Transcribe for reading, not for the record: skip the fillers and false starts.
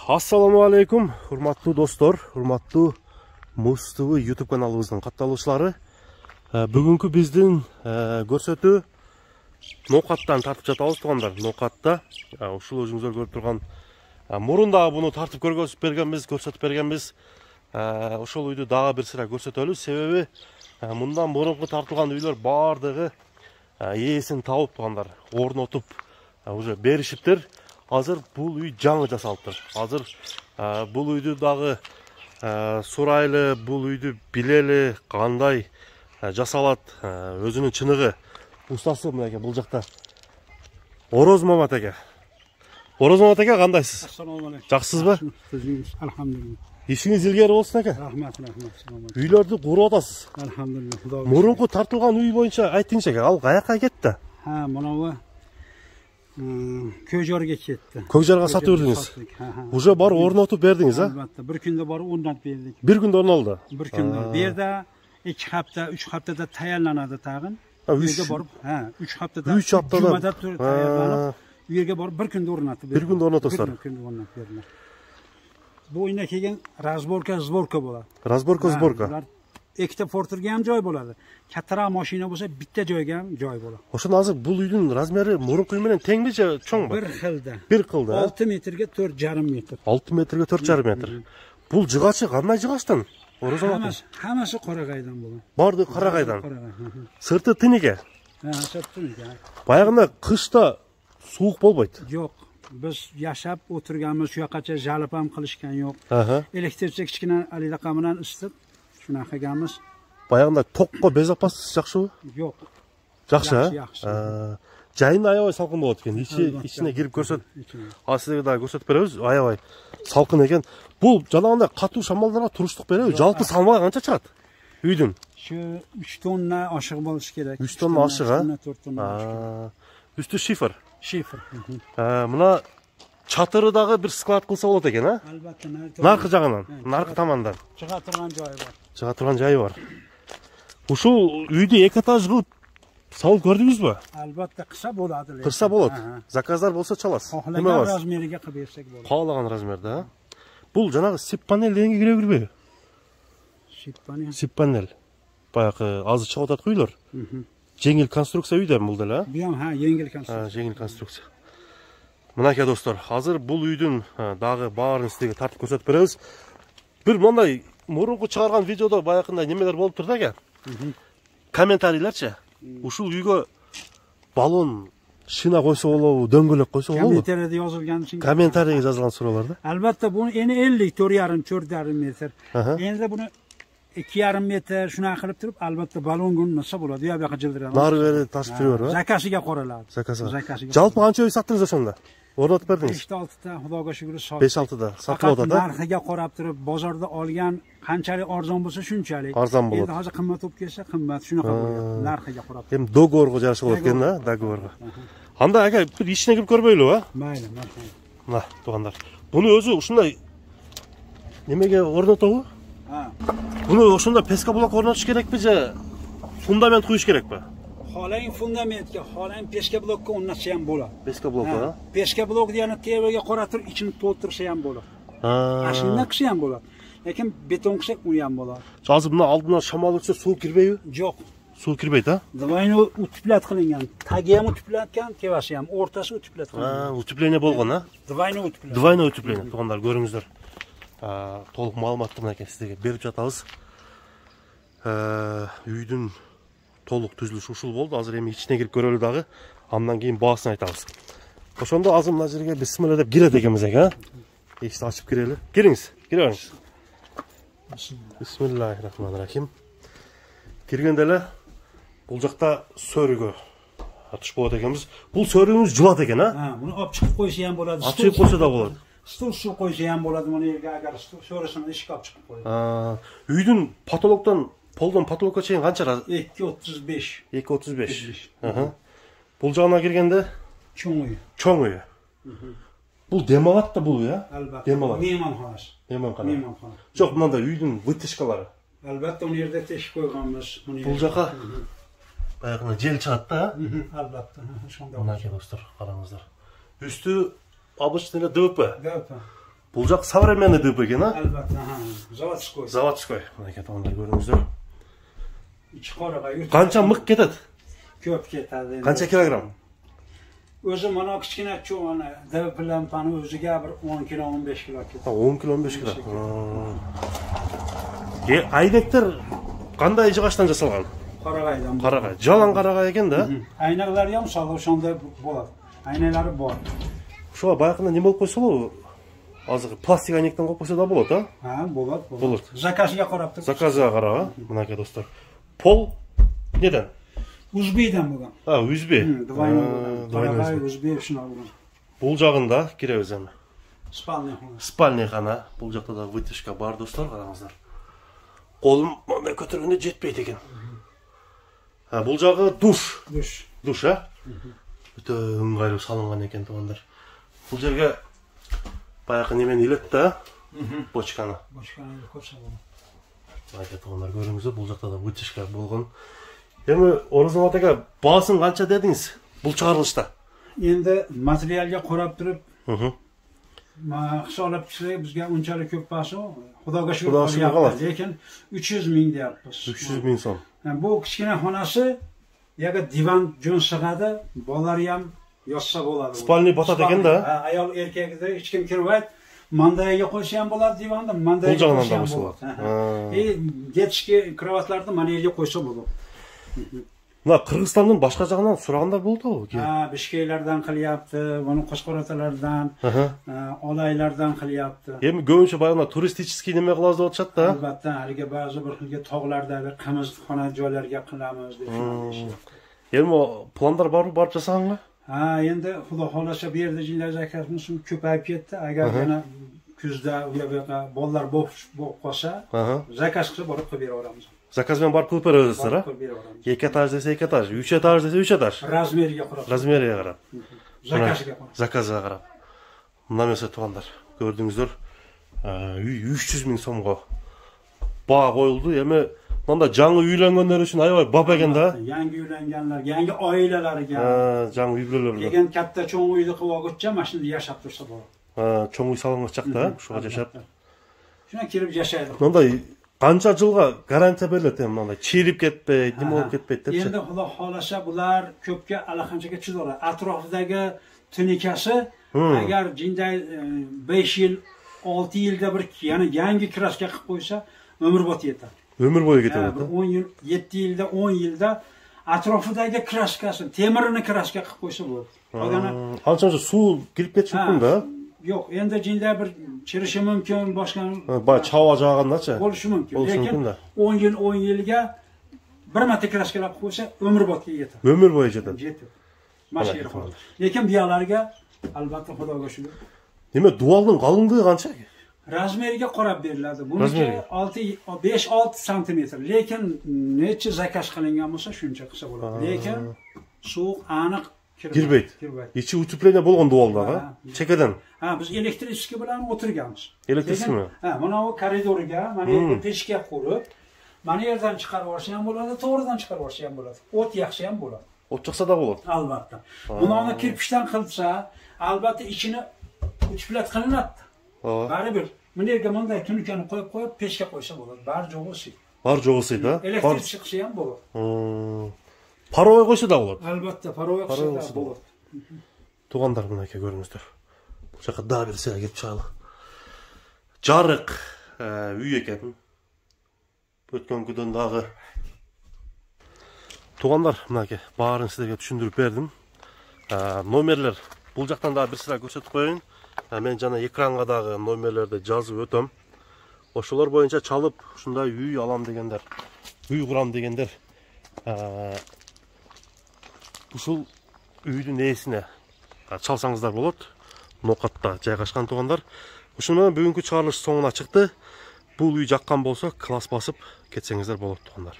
Assalamu alaikum, hurmatlı dostlar, hurmatlı Muz TV YouTube kanalımızın kattалушылары. Бүгүнкү биздин көрсөтүү ноокаттан тартып жатабыз туугандар. Ноокатта ушул өзүңүздөр көрүп турган мурунда буну тартып көрсөтүп бергенбиз. Ошол үйдү дагы бир сыра көрсөтөлү. Себеби мындан мурунку тартылган үйлөр баардыгы ээсин табып туугандар, орнотуп уже беришиптир. Hazır bul uy жаңы жасалыптыр. Hazır bul uydu dagы сурайлы, bul uydu билели, кандай жасалат, өзүнүн чыныгы. Устасы мынакей бул жакта. Ороз Мамат аке. Ороз Мамат аке кандайсыз? Ассаламу алейкум. Жаксызбы? Алхамдулилlah. Ишиңиз илгери болсун аке. Рахмат. Үйлөрдү куруп атасыз. Алхамдулилlah. Мурунку тартылган үй боюнча айтыңызчы аке, ал каяка кетти? Ha, мынабы Көжөргө кетти. Көкжарга сатып бердиңиз. Уже бар орнотуп бердиңиз, а? Албатта, bir күндө барып орнотуп бердик. Bir günde орнолду. Bir күндө. Берде 2 hafta, 3 haftada tayyorlanadi tag'in. Uyga borib, 3 haftada. 3 haftada jumada tayyorlanib, uyga borib bir kunda o'rnatib berdik. Bir kunda o'rnatasizlar. Bir kunda o'rnatib berdilar. Bu o'yinga kelgan razborka, zborka bo'ladi. Razborka, zborka. Ular ikkita porterga ham joy bo'ladi. Kattaroq mashina bo'lsa, bitta joyga ham joy bo'ladi. Ошондо азыр бул үйдүн размери мурунку үй менен теңби же чоңбу? Bir xilda. Bir xilda. 6 metrga 4,5 metr. 6 metrге 4,5 metr. Бул жыгачы кандай жыгачтан? Hammasi Qorag'aydan bo'lgan. Барды Карагайдан. Сырты тиниге. Sirtiniga. Баягында кышта суук болбойт. Yo'q. Biz yashab o'tirganmiz, shu yoqqacha jalb ham qilishgan yo'q. Elektrcha kichkina alidaqa bilan isitib shunaqa qilganmiz. Баягында токко без запасыз жакшыбы? Yo'q. Жакшы, Yaxshi. Жайында аябай салкын болот экен. Ичине кирип көрсөт. Сизге дагы көрсөтүп беребиз. Аябай салкын экен. Бул жанагындай катуу шамалдарга туруштук береби? Жалпы салмагы канча чыгат? Үйдүн? Shu 3 tonna oshiq bo'lishi kerak. 3 tonna oshiq, ha? 4 tonna. Үстү шифр. Шифр. Мына чатыры дагы бир склад кылса болот экен, а? Albatta, Наркы жагынан, наркы тамандан. Чыга турган joyi bor. Чыга турган жайы бар. Ушул үйдү 2 этаж кылып салып көрдүңүзбү? Albatta qilsa bo'ladi. Кырса болот. Заказдар болсо чаласыз. Xohlagan razmeriga qilib bersak bo'ladi. Каалаган размерде, а? Бул жанагы сип панель дегенге кире бербейби? Сип панель. Баягы азыр чыгып атат үйлөр. Жеңил конструкция үйдө бул деле, а? Bu ham yengil konstruksiya. Жеңил конструкция. Мынакей достор, азыр бул үйдүн дагы баарын сизге тартып көрсөтүп беребиз. Бир мындай мурунку чыгарган видеодо баягындай немелер болуп турду экен. Комментарийлерчи. Ушул үйгө баллон шина койсо болобу, дөңгөлөк койсо болобу? Kommentariyada yozilgan için. Kommentariyga жазылган суроолор да. Albatta buni eni 50, 4,5 metr. Endi buni 2,5 metr shunaqa qilib turib, albatta balon gunnasa bo'ladi. Bu yoqqa jildiradi. Nari beri tashib turib, ha? Zakasiga qoraladi. Zakasiga. Жалпы qancha uy satdingiz o'shanda? O'rnatib berdingiz? 5-6 ta, Xudoga shukr, sotdik. 5-6 ta sotib o'tadi. Narxiga qarab turib, bozorda olgan qanchalik arzon bo'lsa shunchalik. Arzon bo'ladi. Endi hozir qimmat bo'lib kelsa, qimmat shunaqa bo'ladi. Narxiga qarab. Hem do'g'orga yarasha bo'ladi ekan-da, do'g'orga. Анда aka, bir ishine kirib ko'rmaylik, ha? Mayli. Mana, tuğanlar. Buni o'zi shunday nimaga o'rnatadi? Buni o'shunda peska blok o'rnatish kerakmi yo fundament qo'yish kerakmi? Xohlang fundamentga, xohlang peska blokka o'rnatsa ham bo'ladi. Peska blokka, ha? Peska blok degani tevaga qarab turib, ichini to'ldirsa ham bo'ladi. Ashina qilsa ham bo'ladi. Lekin beton qilsak u ham bo'ladi. Hozir buni oldindan shamol o'tsa suv kirmaydi? Yo'q. Suv kirmaydi, ha? Двойной утеплят qilingan. Tagi ham uteplatgan, tevasi ham, o'rtasi uteplat qilingan. Uteplение bo'lgan, ha? Двойной uteplat. Двойной uteplение. Tuğanlar ko'ringizlar. Толук маалыматты мынакей сизге берип жатабыз. Үйдүн толук түзүлүшү ушул болду. Азыр эми ичине кирип көрөлү дагы. Андан кийин баасын айтабыз. Ошондо азыр мына жерге бисмилла деп кирет экенбиз эке, а? Эшикти ачып кирели. Кириңиз, кире бериңиз. Бисмиллахиррахманиррахим. Киргенде эле бул жакта сөрүгө атыш болот экенбиз. Бул сөрүгүбүз жылат экен, а? Буну алып чыгып койсо ham bo'ladi. Алып чыгып койсо да болот. Stol suv qo'ysa ham bo'ladi, buni yerga agar stol so'rasang eshik olib chiqib qo'yadi. Үйдүн потолоктон, полдон потолокко чейин канча? 2,35. 2,35. Бул жагына киргенде cho'ng uy. Cho'ng uy. Бул дем алат да бул, я? Albatta. Дем алат. Mehmonxonasi. Mehmonxona. Жок, мында үйдүн вытяжкалары. Albatta, uni yerda teshik qo'yganmiz. Бул жака баягы жел чыгат да? Albatta. Shunday. Мынакей достор, караңыздар. Үстү обычный ДВП. Бұл жақ современный ДП екен, а? Albatta, заводской. Заводской. Мынакей тоғандар көріңіздер. İçi qoraga. Қанша мық кетеді? Ko'p ketadi. Қанша килограмм? O'zi mana kichkina cho'g'ani DP lampani o'ziga bir 10 kilo 15 kilo ketadi. 10 kilo 15 kilo. Айнектер қандай жығаштан жасалған? Qarag'aydan. Qarag'ay. Жалаң qarag'ay ekan da. Aynaklari ham sog'lom shunday bo'ladi. Aynaklari bor. Шуға баяғында не болып қойса ғой? Азыр пластик айнектен қойып қойса да болады, а? Ha, bo'ladi. Болады. Zakazga qarab turib. Заказға қара, мынакей достар. Пол неден? Uzbeydan bo'lgan. Үзбе. Qarag'ay, uzbey shuna bo'lgan. Бұл жағында кіребіз әмі. Spalniy xona. Спальный xona. Бұл жақта да вытяжка бар, достар, қараңыздар. Қолым мындай көтергенде жетпейді екен. Бұл жағы душ. Душ, а? Өте ыңғайлы салынған екен, туғандар. Бұл жерге баяғы немен илетті, бочканы. Бочканы қойса болады. Мынакей туғандар, көріңіздер, бұл жақта да вытяжка болған. Эми Орозмат ака, баасын канча дедиңиз бул чыгарылышта? Endi materialga qarab turib, hisoblab chiqsak bizga unchalik ko'p baso, Xudoga shukr qilyapmiz, lekin 300 ming deyapmiz. 300 ming so'm. Bu kichkina xonasi, yo'q divan jo'n sig'adi, bolalar ham yossa bo'ladi. Spalniy botadi ekanda. Ayol erkakda hech kim kirmaydi. Mandayaga qo'ysa ham bo'ladi divanda, mandayaga qo'ysa ham bo'ladi. Детский кроватларды mana yerga qo'ysa bo'ladi. Mına Qirg'izistonning boshqa jag'idan so'raganlar bo'ldi-ku. Bishkeklardan qilyapti, buni Qo'shqo'rg'onlardan, Olaylardan qilyapti. Endi ko'pincha bayonlar turistik nima qilamiz deb o'tishadi-da. Albatta, haliga ba'zi bir xilga tog'lardagi qimizxona joylarga qilamiz deb deyishadi. Endi planlar bormi, borib jasaganmi? Endi Xudo xolasa bu yerda jinlar zakasimiz ko'payib ketdi. Agar yana kuzda u yerga bolalar bo'lib qolsa, zakaz qilib borib qilib beraveramiz. Zakaz bilan borib qilib berasizlar, ha? 2 etaj desa 2 etaj, 3 etaj desa 3 etaj. Razmeriga qarab. Razmeriga qarab. Zakazga qarab. Zakazga qarab. Bundan mesela tuğanlar, gördüğünüzdür, 300 ming so'mga baho qo'yildi. Endi bunda жаңы uylanganlar uchun ayoy bop ekan da. Yangi uylanganlar, yangi oilalarga. Жаңы uylanganlar. Degan katta cho'ng uyni qilib olguncha mana shunda yashab tursa bo'ladi. Cho'ng uy salınacakda, shuga yashab. Shuna kirib yashaydi. Bunda qancha yilga garantiya beriladi, bunda chirib ketmaydi, nima bo'lib ketmaydi deb. Endi Xudo xolasa bular ko'pga allaqanchaga chidoradi. Atrofidagi tunikasi agar jinday 5 yil, 6 yilda bir yana yangi kraska qilib qo'ysa, umrbod yetadi. Umr bo'yi ketadi. 10 yil, 7 yilda, 10 yilda atrofidagi kraskasi, temirini kraska qilib qo'ysa bo'ladi. Qolgani qancha suv kirib ketishi mumkin-da. Yo'q, endi jinday bir chirishi mumkin, boshqa chava jag'andacha bo'lishi mumkin. Lekin 10 yil, 10 yilga bir marta kraskalab qo'ysa, umrbodga yetadi. Umr bo'yi yetadi. Mana shu yerga. Lekin buyoqlarga albatta Xudoga shukr. Nima duvalning qalınlığı qancha? Razmeriga qarab beriladi. Buniki 5-6 sm. Lekin necha zakaz qilingan bo'lsa, shuncha qilsa bo'ladi. Lekin sovuq aniq kirmaydi. İçi utupleniya bo'lgan duvalda, ha? Chekadan. Biz elektrichka bilan o'tirganmiz. Elektrichkami? Mana bu koridorga, mana yerga pechka qurib, mana yerdan chiqarib olsa ham bo'ladi, to'g'ridan chiqarib olsa ham bo'ladi. O't yaxshi ham bo'ladi. O't chiqsa da bo'ladi. Albatta. Buni kirpishdan qilsa, albatta ichini uchplat qilinadi. Baribir mana yerga bunday tunikani qo'yib pechka qo'ysa bo'ladi. Bari jo'g'isi. Bari jo'g'isi-da. Elektrik chiqsa ham bo'ladi. Parovoy qo'ysa da bo'ladi. Albatta, parovoy qo'ysa da bo'ladi. Tuğanlar buni aka ko'ringizlar. Bu yoqqa da bir sira kelib chiqadi. Jarıq uy ekan. O'tgan kundagi Tuğanlar buni aka baарын sizlarga tushuntirib berdim. Nomerler bu jaqdan da bir sira ko'rsatib qo'ying. Men jana ekranға дағы номерлерді жазып өтөм. Ошолор боюнча чалып, ушундай үй алам дегендер, үй курам дегендер, ушул үйдүн ээсине чалсаңыздар болот. Нокатта жайгашкан тугандар. Ушуну менен бүгүнкү чыгарылыш соңуна чыкты. Бул үй жаккан болсо класс басып кетсеңиздер болот тугандар.